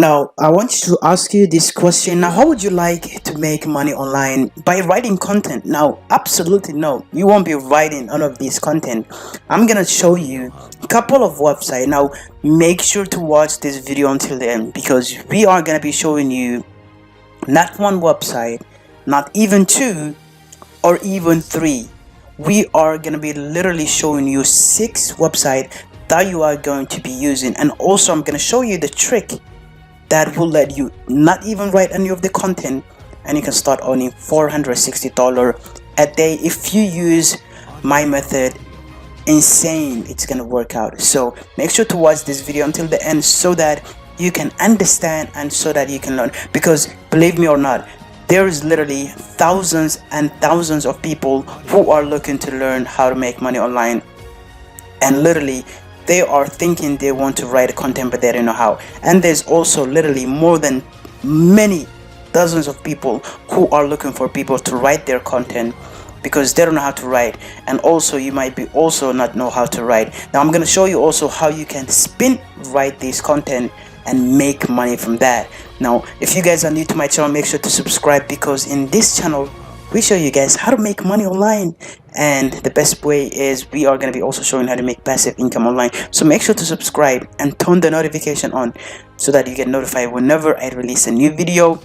Now, I want to ask you this question. Now, how would you like to make money online by writing content? Now, absolutely no. You won't be writing all of this content. I'm gonna show you a couple of websites. Now, make sure to watch this video until the end because we are gonna be showing you not one website, not even two, or even three. We are gonna be literally showing you 6 websites that you are going to be using, and also I'm gonna show you the trick that will let you not even write any of the content, and you can start earning $460 a day if you use my method. Insane, it's gonna work out. So make sure to watch this video until the end so that you can understand and so that you can learn, because believe me or not, there is literally thousands and thousands of people who are looking to learn how to make money online, and literally they are thinking they want to write content but they don't know how. And there's also literally more than many dozens of people who are looking for people to write their content because they don't know how to write. And also you might be also not know how to write. Now I'm going to show you also how you can spin write this content and make money from that. Now if you guys are new to my channel, make sure to subscribe, because in this channel we show you guys how to make money online, and the best way is we are going to be also showing how to make passive income online. So make sure to subscribe and turn the notification on so that you get notified whenever I release a new video.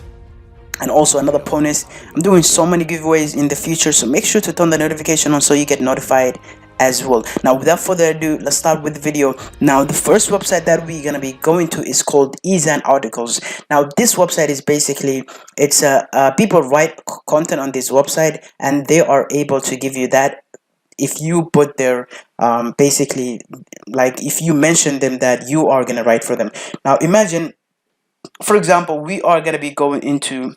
And also another bonus, I'm doing so many giveaways in the future, so make sure to turn the notification on so you get notified as well. Now without further ado, let's start with the video. Now the first website that we're gonna be going to is called Ezan Articles. Now this website is basically, it's people write content on this website and they are able to give you that if you put their basically, like if you mention them that you are gonna write for them. Now imagine, for example, we are gonna be going into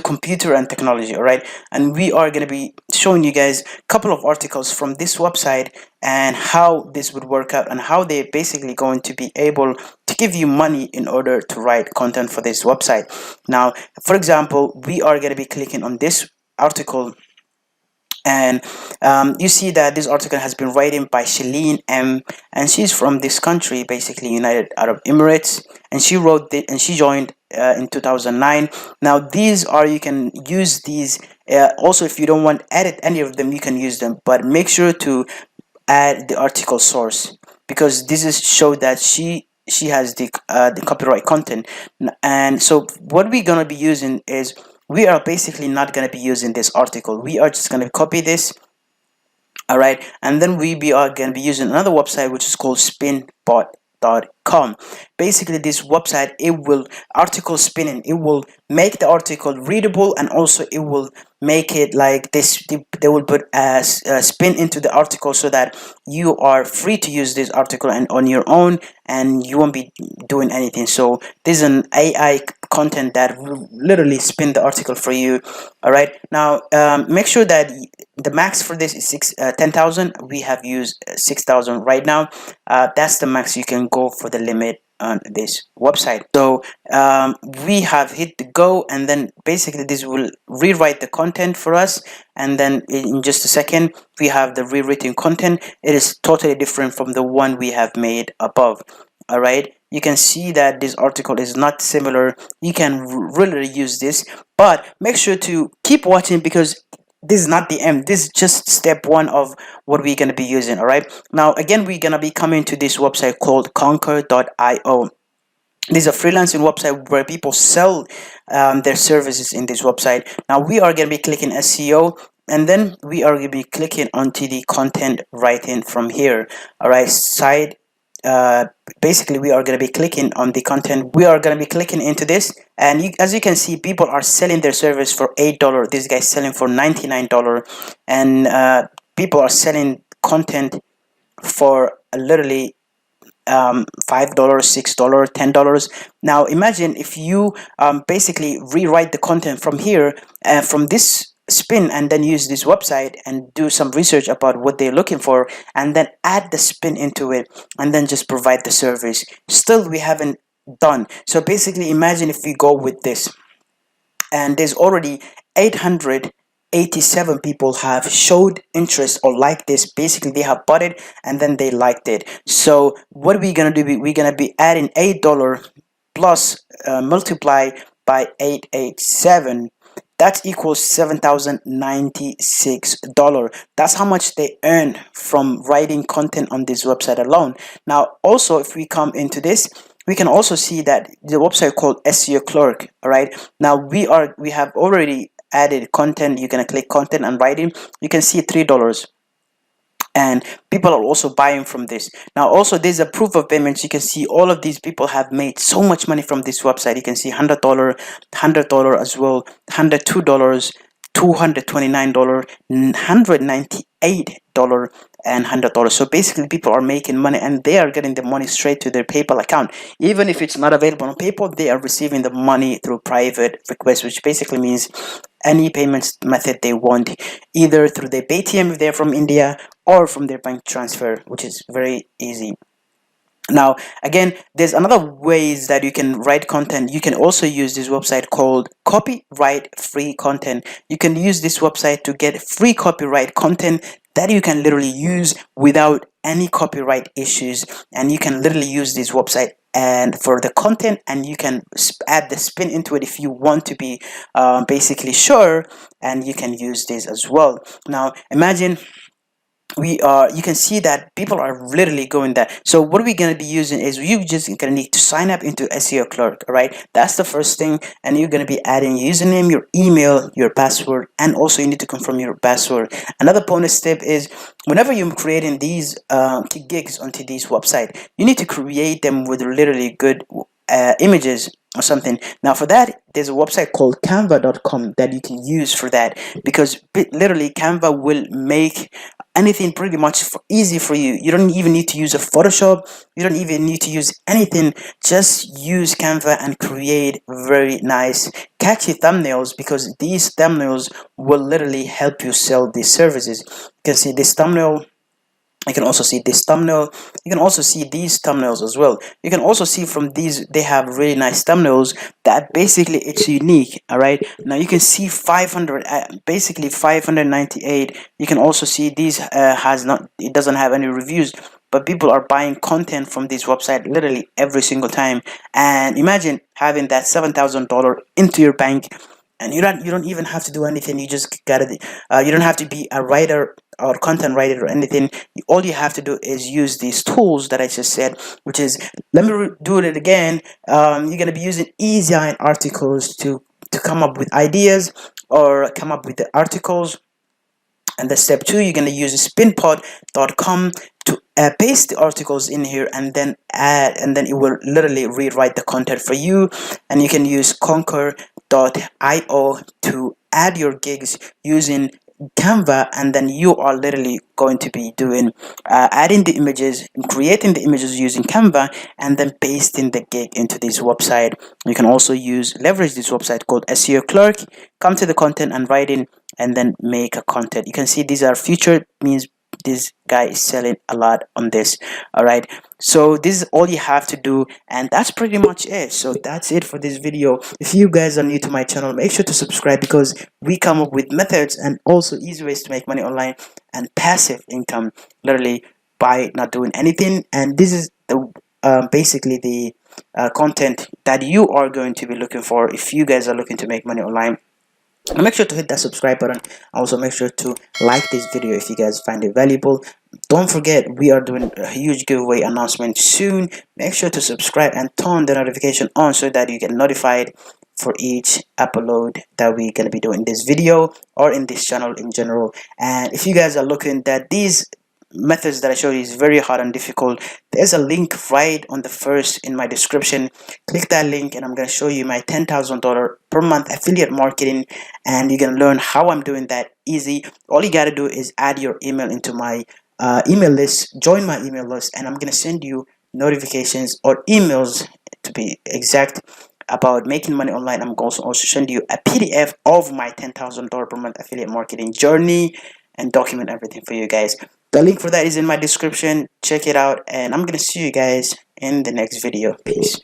computer and technology, all right, and we are going to be showing you guys a couple of articles from this website and how this would work out and how they're basically going to be able to give you money in order to write content for this website. Now for example, we are going to be clicking on this article, and you see that this article has been written by Shalene M, and she's from this country, basically United Arab Emirates, and she wrote it and she joined in 2009. Now these are, you can use these also if you don't want to edit any of them, you can use them, but make sure to add the article source, because this is show that she has the copyright content. And so what we're gonna be using is, we are basically not going to be using this article. We are just going to copy this, all right, and then we are going to be using another website which is called Spinbot.com. Basically this website, it will article spinning, it will make the article readable, and also it will make it like this, they will put a spin into the article so that you are free to use this article and on your own, and you won't be doing anything. So this is an AI content that will literally spin the article for you. All right, now make sure that the max for this is 10,000. We have used 6,000 right now. That's the max you can go for the limit on this website. So we have hit the go, and then basically this will rewrite the content for us, and then in just a second we have the rewritten content. It is totally different from the one we have made above. All right, you can see that this article is not similar. You can really use this, but make sure to keep watching, because this is not the end. This is just step one of what we're going to be using. All right, now again we're going to be coming to this website called conquer.io. This is a freelancing website where people sell their services in this website. Now we are going to be clicking SEO, and then we are going to be clicking onto the content writing from here. All right, side basically we are going to be clicking on the content. We are going to be clicking into this, and as you can see, people are selling their service for $8. This guy's selling for $99, and people are selling content for literally $5, $6, $10. Now imagine if you basically rewrite the content from here, from this spin, and then use this website and do some research about what they're looking for, and then add the spin into it, and then just provide the service. Still we haven't done. So basically imagine if we go with this, and there's already 887 people have showed interest or liked this. Basically they have bought it and then they liked it. So what we're gonna do, we're gonna be adding $8 plus multiply by 887, that equals $7,096. That's how much they earn from writing content on this website alone. Now also, if we come into this, we can also see that the website called SEO Clerk. All right, now we have already added content. You're gonna click content and writing. You can see $3, and people are also buying from this. Now also, there's a proof of payments. You can see all of these people have made so much money from this website. You can see $100 as well, $102, $229, $198, and $100. So basically people are making money, and they are getting the money straight to their PayPal account. Even if it's not available on PayPal, they are receiving the money through private request, which basically means any payments method they want, either through their Paytm if they're from India, or from their bank transfer, which is very easy. Now again, there's another ways that you can write content. You can also use this website called Copyright Free Content. You can use this website to get free copyright content that you can literally use without any copyright issues, and you can literally use this website and for the content, and you can add the spin into it if you want to be basically sure, and you can use this as well. Now imagine you can see that people are literally going there. So what we're going to be using is you just going to need to sign up into SEO Clerk. All right, that's the first thing, and you're going to be adding your username, your email, your password, and also you need to confirm your password. Another bonus tip is whenever you're creating these gigs onto this website, you need to create them with literally good images or something. Now for that, there's a website called canva.com that you can use for that, because literally Canva will make anything pretty much easy for you. You don't even need to use a Photoshop. You don't even need to use anything. Just use Canva and create very nice catchy thumbnails, because these thumbnails will literally help you sell these services. You can see this thumbnail. You can also see this thumbnail. You can also see these thumbnails as well. You can also see from these, they have really nice thumbnails that basically it's unique. All right, now you can see 500, basically 598. You can also see these it doesn't have any reviews, but people are buying content from this website literally every single time. And imagine having that $7,000 into your bank, and you don't even have to do anything. You just gotta you don't have to be a writer or content writer or anything. All you have to do is use these tools that I just said, which is, let me do it again. You're gonna be using Ezan Articles to come up with ideas or come up with the articles. And the step 2, you're going to use spinbot.com to paste the articles in here, and then add, and then it will literally rewrite the content for you. And you can use conquer.io to add your gigs using Canva, and then you are literally going to be doing adding the images, creating the images using Canva, and then pasting the gig into this website. You can also leverage this website called SEO Clerk, come to the content and writing, and then make a content. You can see these are featured, means this guy is selling a lot on this. All right, so this is all you have to do, and that's pretty much it. So that's it for this video. If you guys are new to my channel, make sure to subscribe, because we come up with methods and also easy ways to make money online and passive income literally by not doing anything. And this is the basically the content that you are going to be looking for if you guys are looking to make money online. And make sure to hit that subscribe button. Also make sure to like this video if you guys find it valuable. Don't forget, we are doing a huge giveaway announcement soon. Make sure to subscribe and turn the notification on so that you get notified for each upload that we're going to be doing in this video or in this channel in general. And if you guys are looking that these methods that I showed you is very hard and difficult, there's a link right on the first in my description. Click that link and I'm going to show you my $10,000 per month affiliate marketing, and you can learn how I'm doing that easy. All you got to do is add your email into my email list, join my email list, and I'm going to send you notifications or emails to be exact about making money online. I'm also send you a PDF of my $10,000 per month affiliate marketing journey and document everything for you guys. The link for that is in my description. Check it out, and I'm gonna see you guys in the next video. Peace.